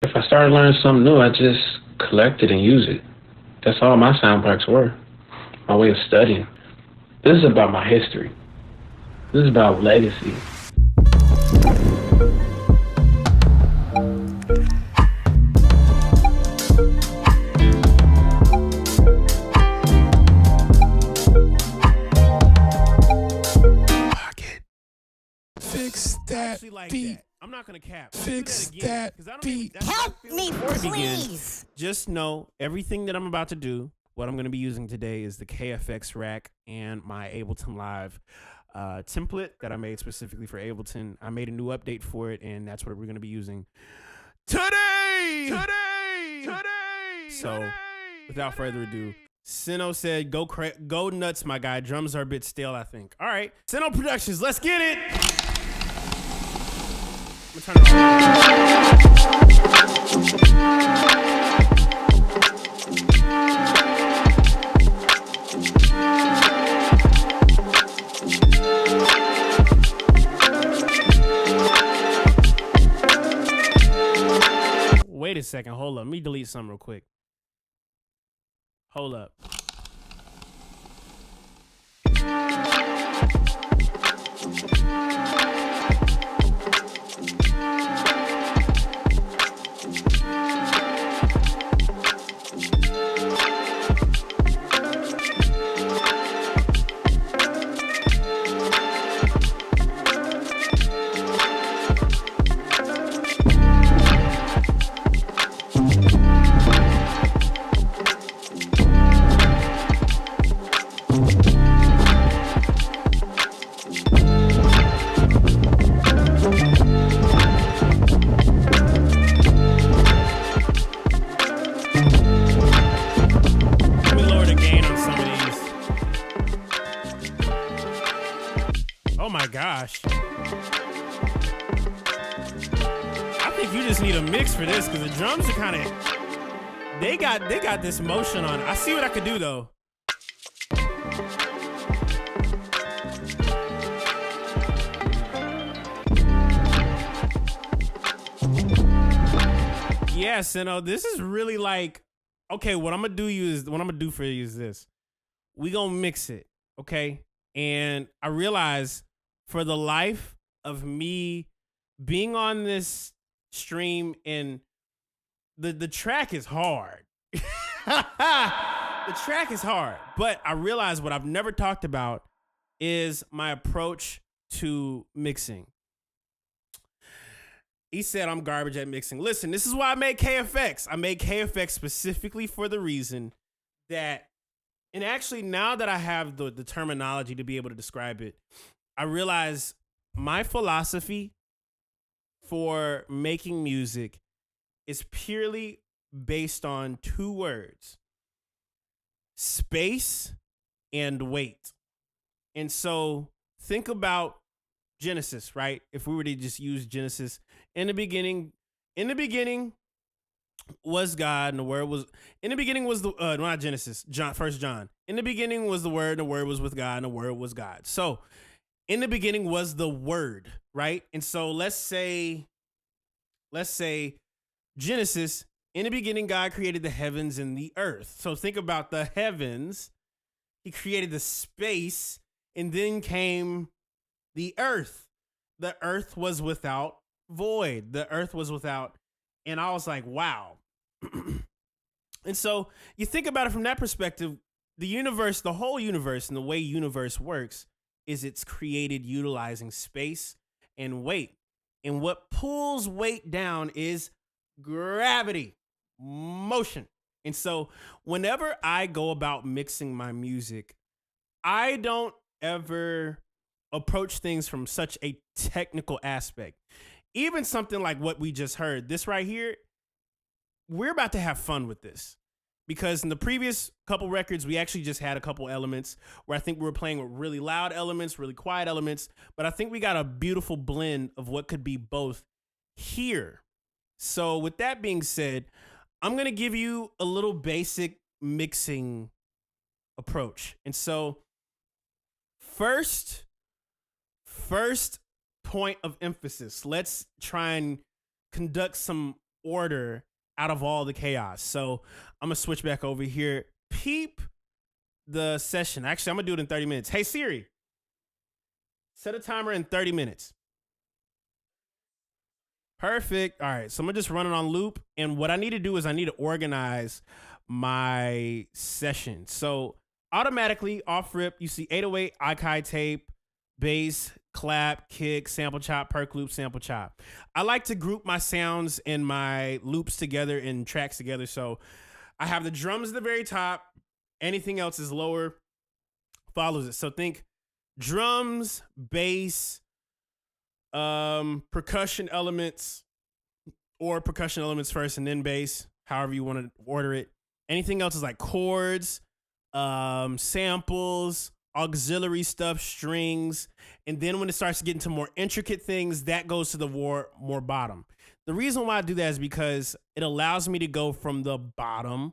If I started learning something new, I just collect it and use it. That's all my sound parts were. My way of studying. This is about my history. This is about legacy. Fix that Like beat. that. I'm not gonna cap. Fix that beat. Help me, Before we begin, please. just know everything that I'm about to do, what I'm going to be using today is the KFX rack and my Ableton Live template that I made specifically for Ableton. I made a new update for it, and that's what we're going to be using today. So, without further ado, Sino said, go nuts, my guy. Drums are a bit stale, I think. All right, Sino Productions, let's get it. I'm gonna turn Wait a second, hold up. Let me delete something real quick. Hold up. Let me lower the gain on some of these. Oh my gosh. I think you just need a mix for this because the drums are kind of they got this motion on it. I see what I could do though. Yeah, Sino, this is really like, okay, what I'm gonna do for you is this. We gonna mix it, okay? And I realize for the life of me being on this stream and the track is hard. The track is hard, but I realize what I've never talked about is my approach to mixing. He said I'm garbage at mixing. Listen, this is why I made KFX. I made KFX specifically for the reason that, and actually now that I have the terminology to be able to describe it, I realize my philosophy for making music is purely based on two words: space and weight. And so think about Genesis, right? If we were to just use Genesis, in the beginning was God, and the Word was. In the beginning was the not Genesis, John, First John. In the beginning was the Word, and the Word was with God, and the Word was God. So, in the beginning was the Word, right? And so let's say Genesis. In the beginning, God created the heavens and the earth. So think about the heavens. He created the space, and then came the earth. The earth was without void. The earth was without, and I was like, wow. And so you think about it from that perspective, the universe, the whole universe, and the way universe works is it's created utilizing space and weight. And what pulls weight down is gravity, motion. And so whenever I go about mixing my music, I don't ever approach things from such a technical aspect. Even something like what we just heard, this right here, we're about to have fun with this. Because in the previous couple records, we actually just had a couple elements where I think we were playing with really loud elements, really quiet elements. But I think we got a beautiful blend of what could be both here. So with that being said, I'm going to give you a little basic mixing approach. And so first point of emphasis, let's try and conduct some order out of all the chaos. So I'm gonna switch back over here. Peep the session. Actually, I'm gonna do it in 30 minutes. Hey Siri, set a timer in 30 minutes. Perfect. All right, so I'm gonna just run it on loop. And what I need to do is I need to organize my session. So automatically off rip, you see 808, Akai tape, bass, clap, kick, sample chop, perk loop, sample chop. I like to group my sounds and my loops together and tracks together. So I have the drums at the very top. Anything else is lower, follows it. So think drums, bass, percussion elements, or percussion elements first and then bass, however you want to order it. Anything else is like chords, samples, auxiliary stuff, strings. And then when it starts to get into more intricate things, that goes to the more bottom. The reason why I do that is because it allows me to go from the bottom,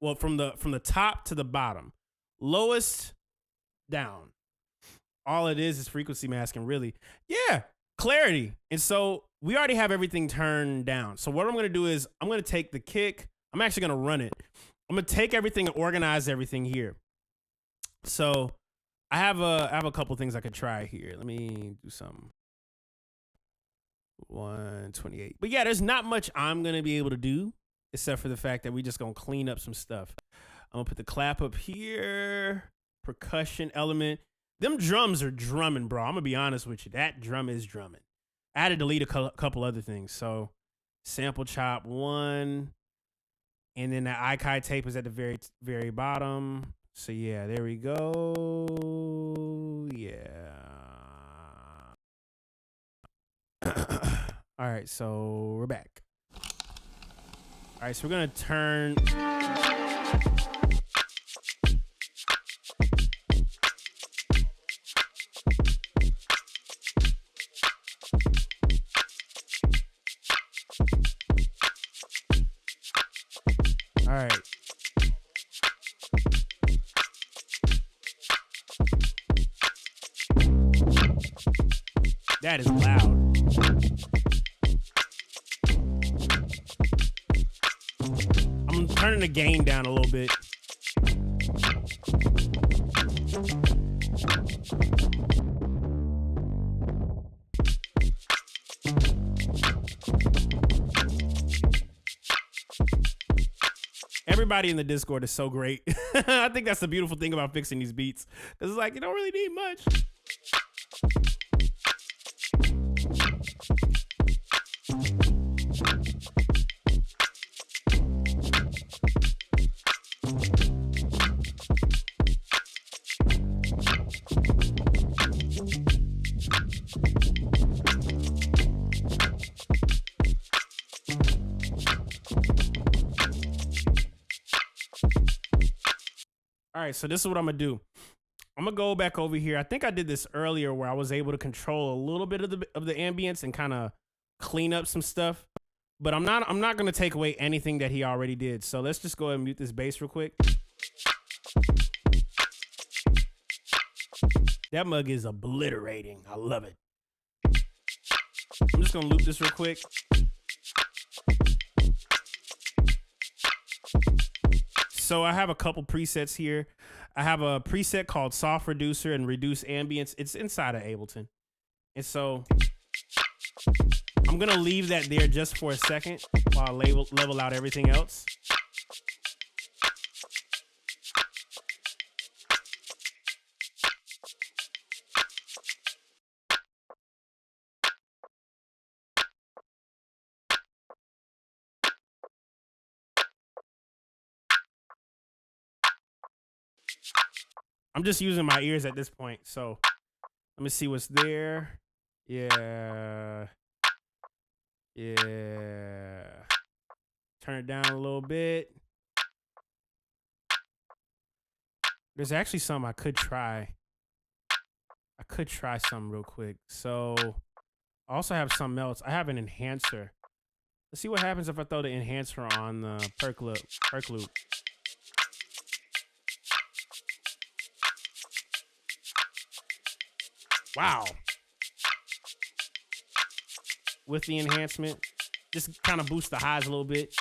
well, from the top to the bottom, lowest down. All it is frequency masking, really. Yeah, clarity. And so we already have everything turned down. So what I'm going to do is I'm going to take the kick. I'm actually going to run it. I'm going to take everything and organize everything here. So I have a couple things I could try here. Let me do some 128. But yeah, there's not much I'm going to be able to do except for the fact that we just going to clean up some stuff. I'm going to put the clap up here. Percussion element. Them drums are drumming, bro. I'm going to be honest with you. That drum is drumming. I had to delete a couple other things. So sample chop 1. And then the Akai tape is at the very, very bottom. So yeah, there we go. Yeah. All right, so we're back. All right, so we're going to turn... All right. That is loud. I'm turning the gain down a little bit. Everybody in the Discord is so great. I think that's the beautiful thing about fixing these beats. Because it's like, you don't really need much. All right, so this is what I'm gonna do. I'm gonna go back over here. I think I did this earlier where I was able to control a little bit of the ambience and kind of clean up some stuff. But I'm not gonna take away anything that he already did. So let's just go ahead and mute this bass real quick. That mug is obliterating. I love it. I'm just gonna loop this real quick. So I have a couple presets here. I have a preset called Soft Reducer and Reduce Ambience. It's inside of Ableton. And so I'm going to leave that there just for a second while I level out everything else. I'm just using my ears at this point. So let me see what's there. Yeah. Yeah. Turn it down a little bit. There's actually some I could try. I could try some real quick. So I also have something else. I have an enhancer. Let's see what happens if I throw the enhancer on the perk loop. Wow. With the enhancement. Just kind of boost the highs a little bit.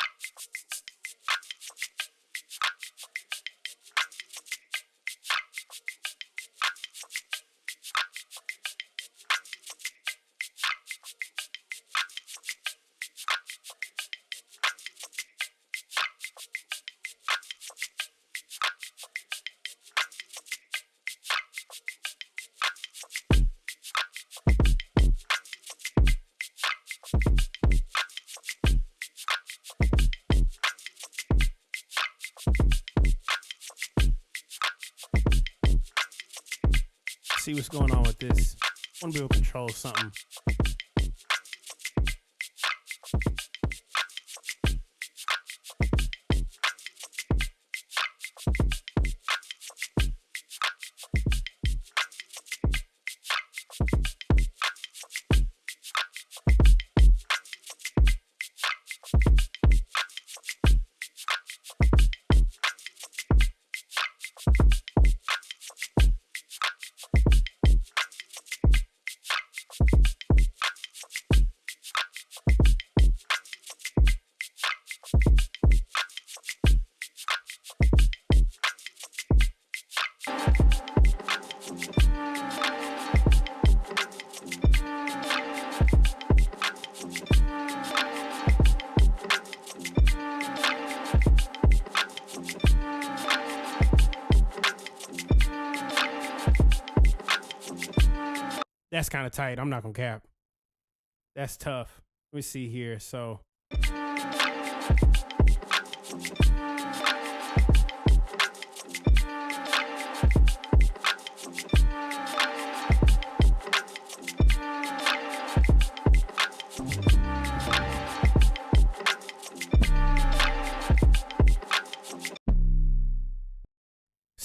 See what's going on with this. I want to be able to control something. That's kind of tight. I'm not gonna cap. That's tough. Let me see here. So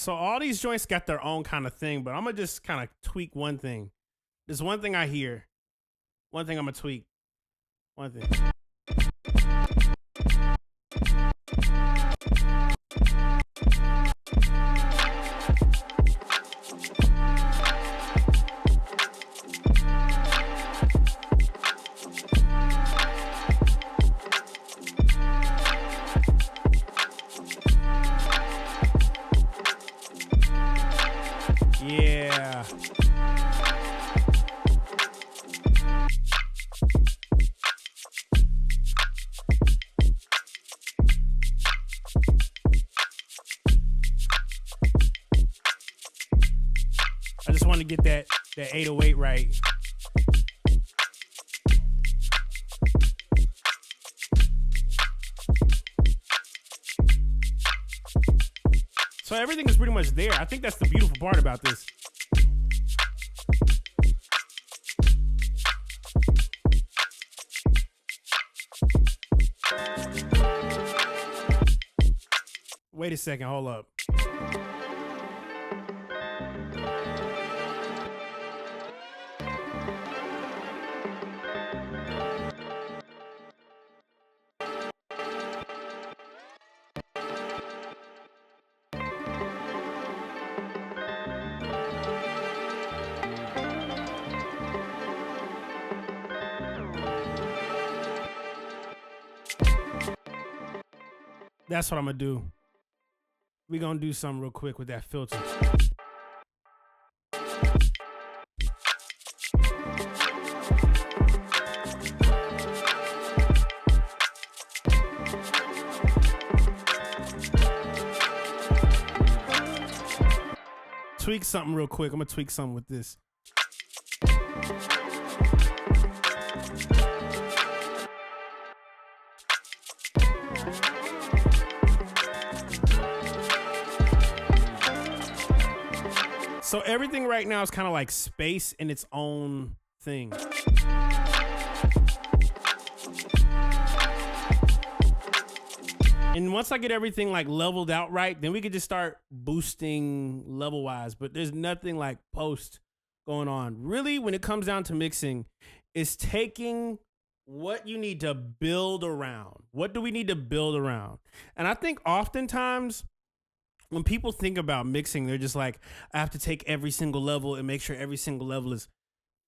all these joints got their own kind of thing, but I'm gonna just kind of tweak one thing. There's one thing I hear. One thing I'm gonna tweak. One thing. Yeah. I just want to get that 808 right. So everything is pretty much there. I think that's the beautiful part about this. Wait a second, hold up. That's what I'm gonna do. We're gonna do something real quick with that filter. Tweak something real quick. I'm gonna tweak something with this. So everything right now is kind of like space in its own thing. And once I get everything like leveled out right, then we could just start boosting level wise. But there's nothing like post going on. Really, when it comes down to mixing, it's taking what you need to build around. What do we need to build around? And I think oftentimes when people think about mixing, they're just like, I have to take every single level and make sure every single level is.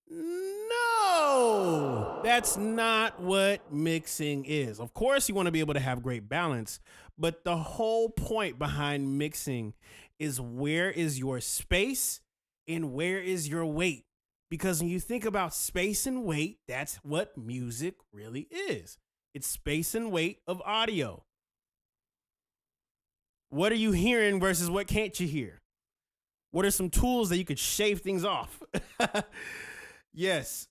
No. No, that's not what mixing is. Of course, you want to be able to have great balance, but the whole point behind mixing is where is your space and where is your weight? Because when you think about space and weight, that's what music really is. It's space and weight of audio. What are you hearing versus what can't you hear? What are some tools that you could shave things off? Yes.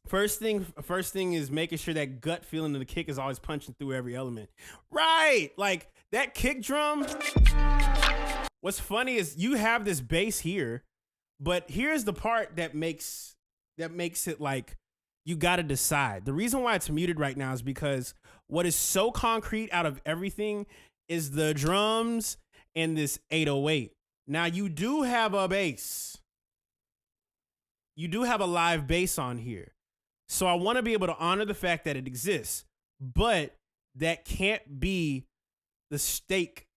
First thing is making sure that gut feeling of the kick is always punching through every element. Right. Like that kick drum. What's funny is you have this bass here, but here's the part that makes it like you got to decide. The reason why it's muted right now is because what is so concrete out of everything is the drums and this 808. Now you do have a bass. You do have a live bass on here. So I want to be able to honor the fact that it exists, but that can't be the stake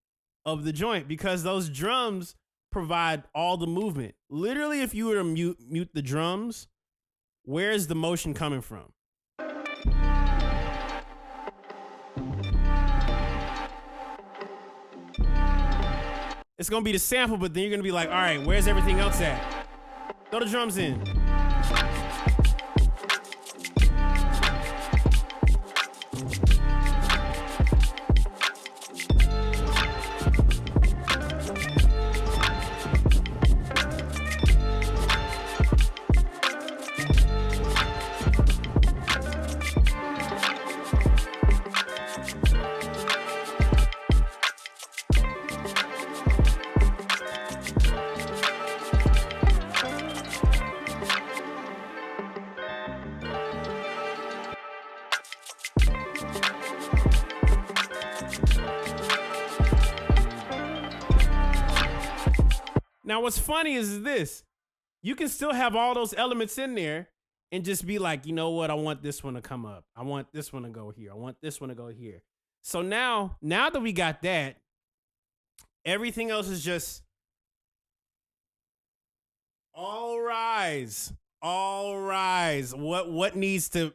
of the joint because those drums provide all the movement. Literally, if you were to mute the drums, where is the motion coming from? It's going to be the sample, but then you're going to be like, all right, where's everything else at? Throw the drums in. Now, what's funny is this. You can still have all those elements in there and just be like, you know what? I want this one to come up. I want this one to go here. I want this one to go here. So now that we got that, everything else is just all rise. All rise. What needs to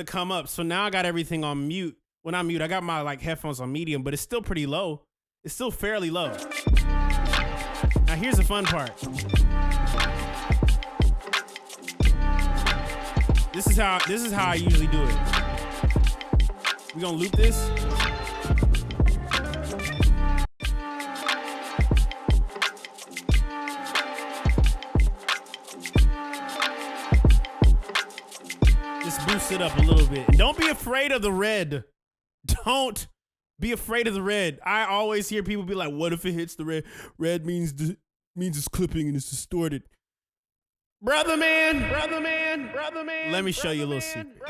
come up? So now I got everything on mute. Well, not mute. I got my like headphones on medium, but it's still pretty low. It's still fairly low. Now here's the fun part. This is how I usually do it. We gonna loop this. Just boost it up a little bit. And don't be afraid of the red. Don't be afraid of the red. I always hear people be like, what if it hits the red? Red means it's clipping and it's distorted. Brother man. Let me show you a little secret.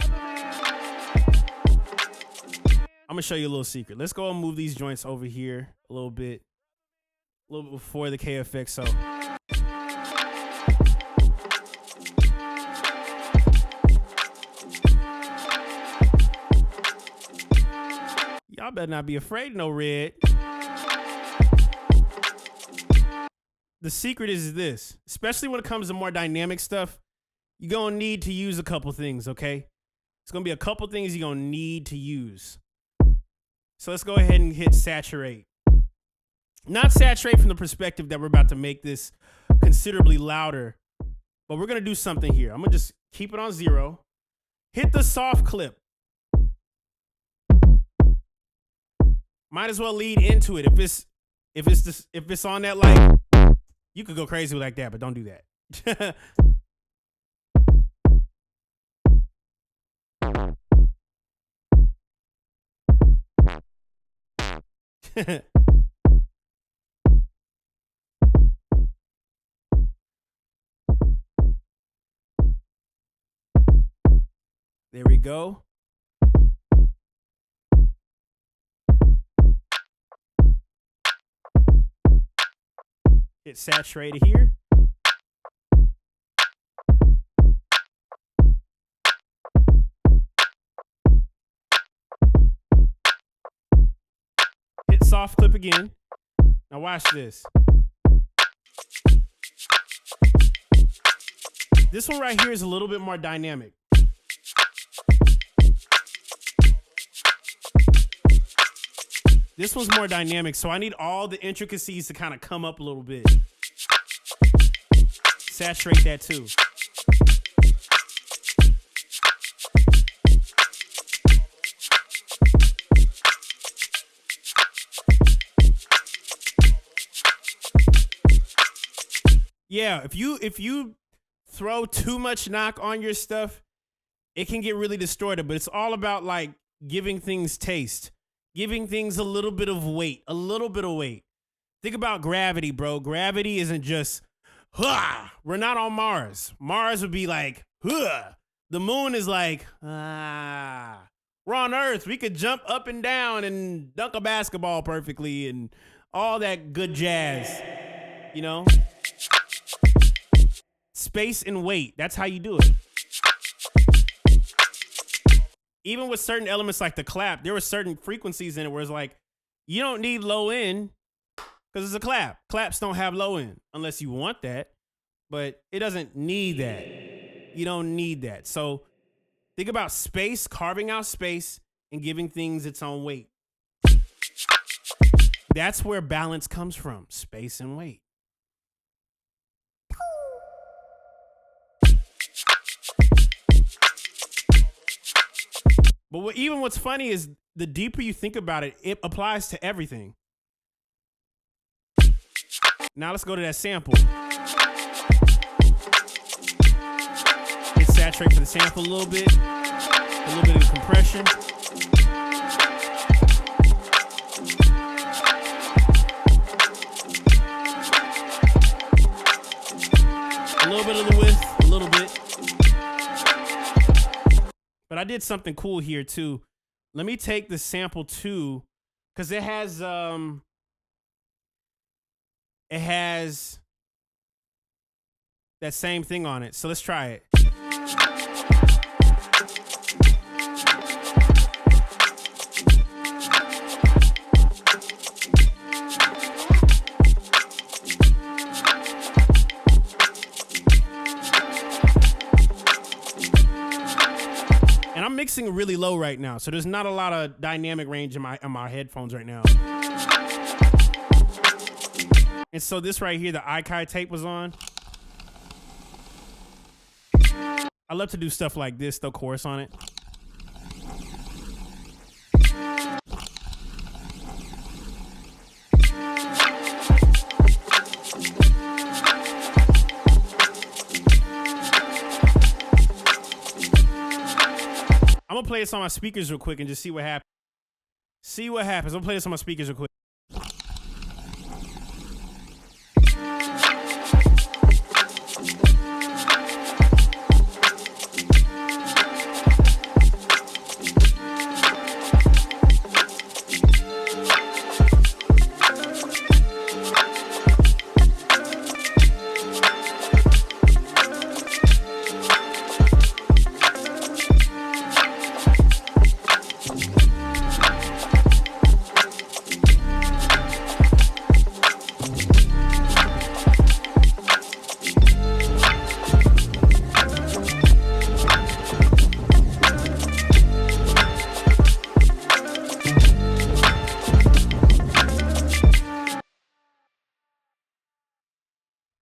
I'm gonna show you a little secret. Let's go and move these joints over here a little bit before the KFX. So y'all better not be afraid of no red. The secret is this, especially when it comes to more dynamic stuff, you're going to need to use a couple things, okay? It's going to be a couple things you're going to need to use. So let's go ahead and hit saturate. Not saturate from the perspective that we're about to make this considerably louder, but we're going to do something here. I'm going to just keep it on 0. Hit the soft clip. Might as well lead into it. If it's on that light, you could go crazy like that, but don't do that. There we go. Hit saturated here. Hit soft clip again. Now watch this. This one right here is a little bit more dynamic. This one's more dynamic, so I need all the intricacies to kind of come up a little bit. Saturate that too. Yeah, if you throw too much knock on your stuff, it can get really distorted, but it's all about like giving things taste, giving things a little bit of weight, a little bit of weight. Think about gravity, bro. Gravity isn't just, huh, we're not on Mars. Mars would be like, huh. The moon is like, ah. We're on Earth. We could jump up and down and dunk a basketball perfectly and all that good jazz, you know? Space and weight. That's how you do it. Even with certain elements like the clap, there were certain frequencies in it where it's like, you don't need low end because it's a clap. Claps don't have low end unless you want that, but it doesn't need that. You don't need that. So think about space, carving out space and giving things its own weight. That's where balance comes from, space and weight. But even what's funny is the deeper you think about it, it applies to everything. Now let's go to that sample. Hit saturate for the sample a little bit of compression. A little bit of the width, a little bit. But I did something cool here too. Let me take the sample too, because it has that same thing on it. So let's try it. I'm mixing really low right now, so there's not a lot of dynamic range in my headphones right now. And so this right here, the Ikai tape was on. I love to do stuff like this, throw chorus on it. I'm gonna play this on my speakers real quick and just see what happens. See what happens. I'm gonna play this on my speakers real quick.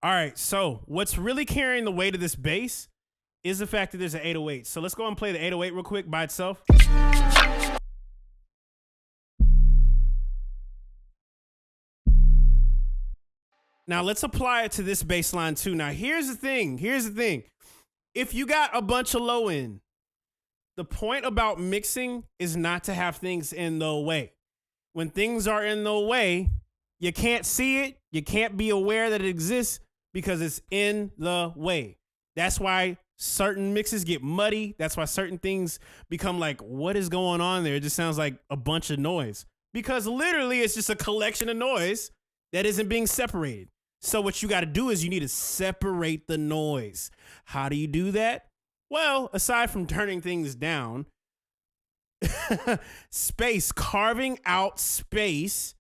All right, so what's really carrying the weight of this bass is the fact that there's an 808. So let's go and play the 808 real quick by itself. Now let's apply it to this bass line too. Now here's the thing. If you got a bunch of low end, the point about mixing is not to have things in the way. When things are in the way, you can't see it. You can't be aware that it exists because it's in the way. That's why certain mixes get muddy. That's why certain things become like, what is going on there? It just sounds like a bunch of noise because literally it's just a collection of noise that isn't being separated. So what you got to do is you need to separate the noise. How do you do that? Well, aside from turning things down, space, carving out space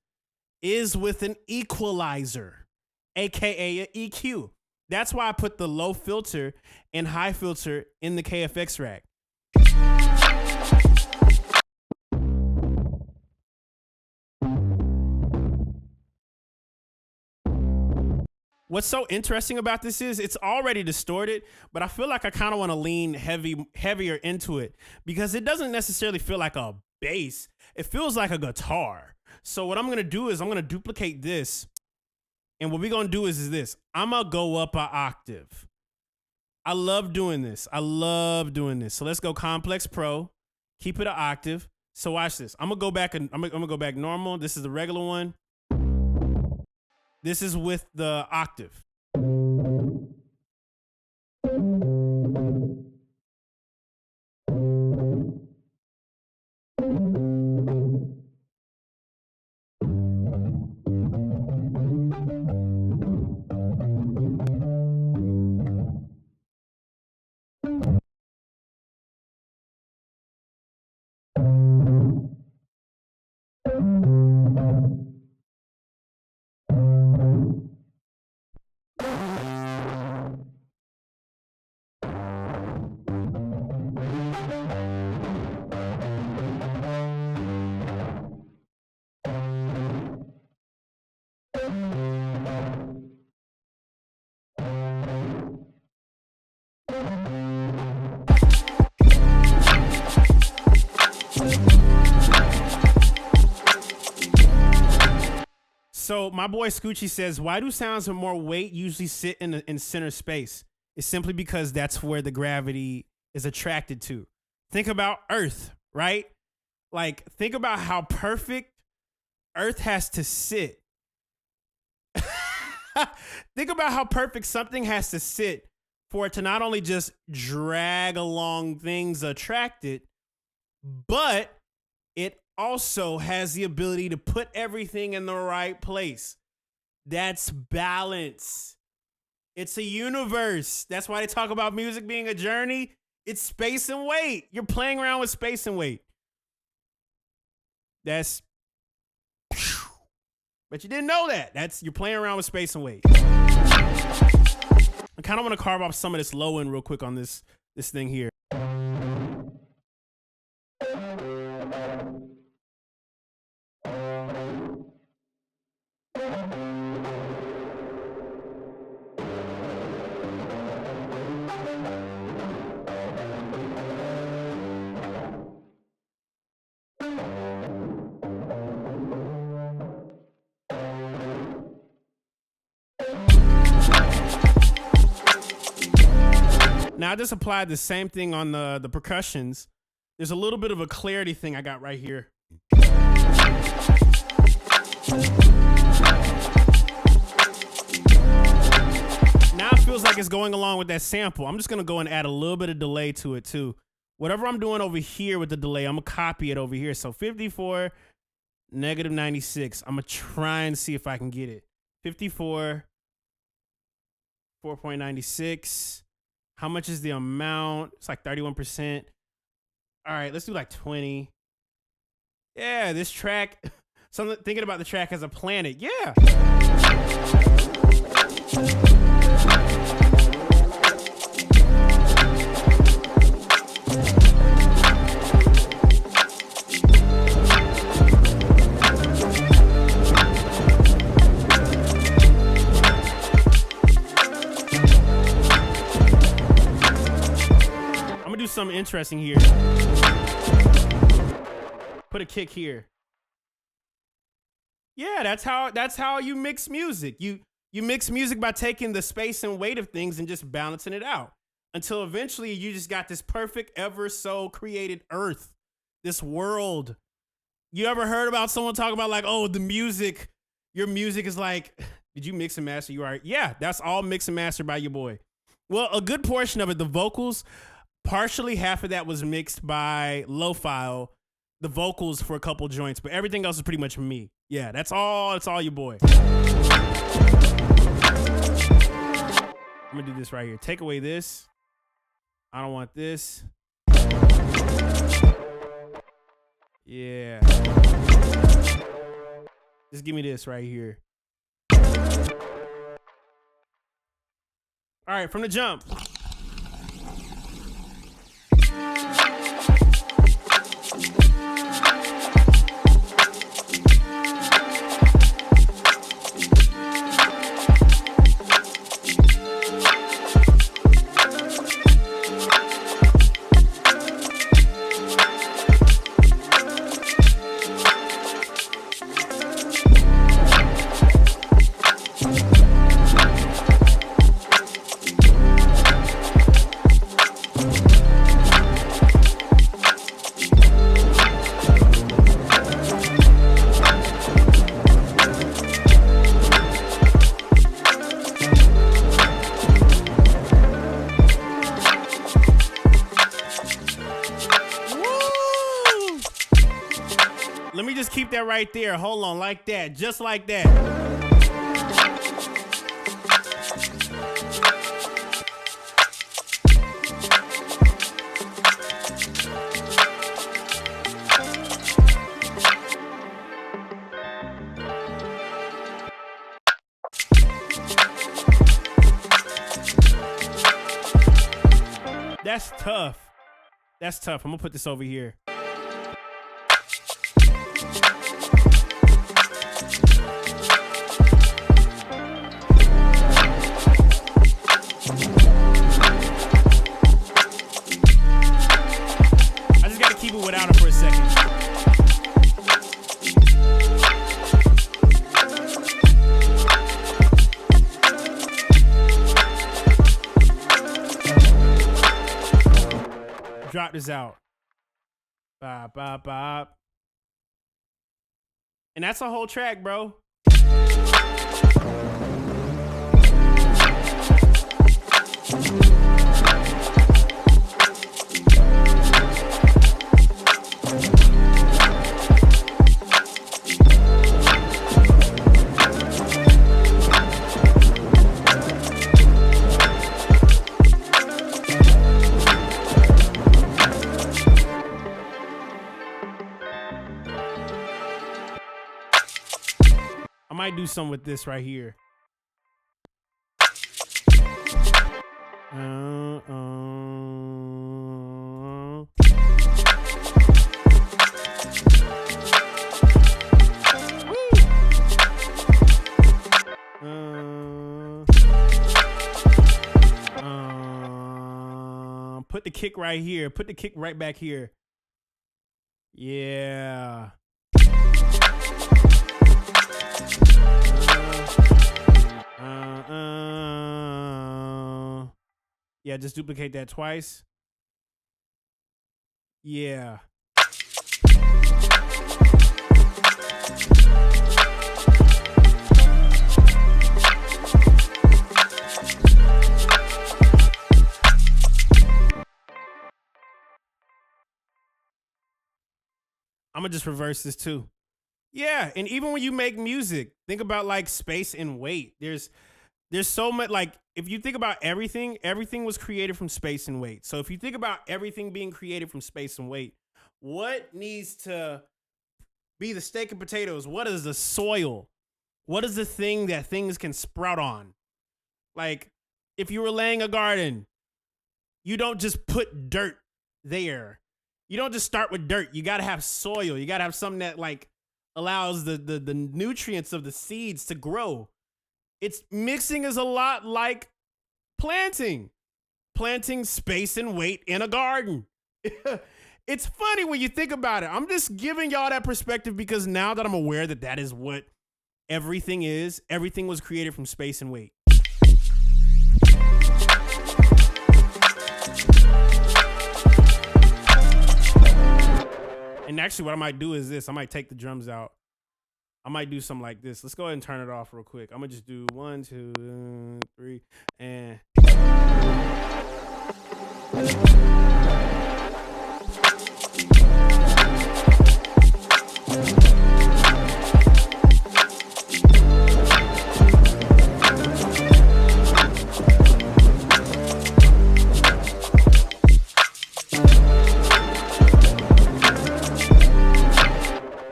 is with an equalizer, AKA an EQ. That's why I put the low filter and high filter in the KFX rack. What's so interesting about this is it's already distorted, but I feel like I kind of want to lean heavier into it because it doesn't necessarily feel like a bass. It feels like a guitar. So what I'm going to do is I'm going to duplicate this. And what we're going to do is this. I'm going to go up an octave. I love doing this. So let's go Complex Pro. Keep it an octave. So watch this. I'm going to go back and I'm going to go back normal. This is the regular one. This is with the octave. So my boy Scoochie says, why do sounds with more weight usually sit in center space? It's simply because that's where the gravity is attracted to. Think about Earth, right? Like, think about how perfect Earth has to sit. Think about how perfect something has to sit for it to not only just drag along things attracted, but it also has the ability to put everything in the right place. That's balance. It's a universe. That's why they talk about music being a journey. It's space and weight. You're playing around with space and weight. But you didn't know that. You're playing around with space and weight. I kind of want to carve off some of this low end real quick on this thing here. Now I just applied the same thing on the percussions. There's a little bit of a clarity thing I got right here. Now it feels like it's going along with that sample. I'm just gonna go and add a little bit of delay to it too. Whatever I'm doing over here with the delay, I'm gonna copy it over here. So 54, negative 96. I'm gonna try and see if I can get it. 54, 4.96. How much is the amount? It's like 31%. All right, let's do like 20. Yeah, this track, thinking about the track as a planet. Yeah. Do something interesting here. Put a kick here. Yeah, that's how you mix music. You mix music by taking the space and weight of things and just balancing it out until eventually you just got this perfect, ever so created earth, this world. You ever heard about someone talk about like, oh, your music is like, did you mix and master? You are, yeah, that's all mix and master by your boy. Well, a good portion of it, the vocals, partially half of that was mixed by Lo-File, the vocals for a couple joints, but everything else is pretty much me. Yeah, it's all your boy. I'm gonna do this right here. Take away this. I don't want this. Yeah. Just give me this right here. All right, from the jump. Let me just keep that right there. Hold on, like that, just like that. That's tough. That's tough. I'm gonna put this over here. Keep it without it for a second. Drop this out. Bop, bop, bop. And that's a whole track, bro. I might do something with this right here. Put the kick right here. Put the kick right back here. Yeah. Yeah, just duplicate that twice. Yeah. I'm gonna just reverse this too. Yeah, and even when you make music, think about like space and weight. There's so much, like, if you think about everything was created from space and weight. So if you think about everything being created from space and weight, what needs to be the steak and potatoes? What is the soil? What is the thing that things can sprout on? Like, if you were laying a garden, you don't just put dirt there. You don't just start with dirt. You got to have soil. You got to have something that, like, allows the nutrients of the seeds to grow. It's mixing is a lot like planting space and weight in a garden. It's funny when you think about it. I'm just giving y'all that perspective because now that I'm aware that that is what everything is, everything was created from space and weight. And actually what I might do is this. I might take the drums out. I might do something like this. Let's go ahead and turn it off real quick. I'm gonna just do 1, 2, 3, and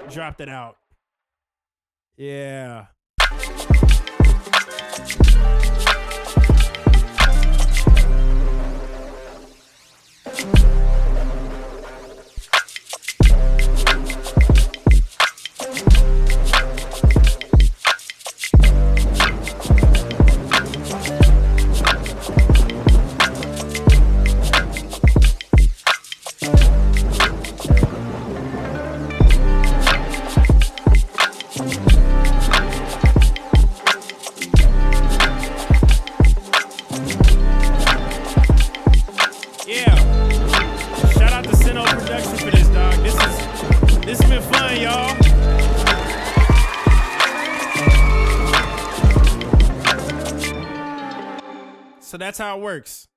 drop that out. Yeah. So that's how it works.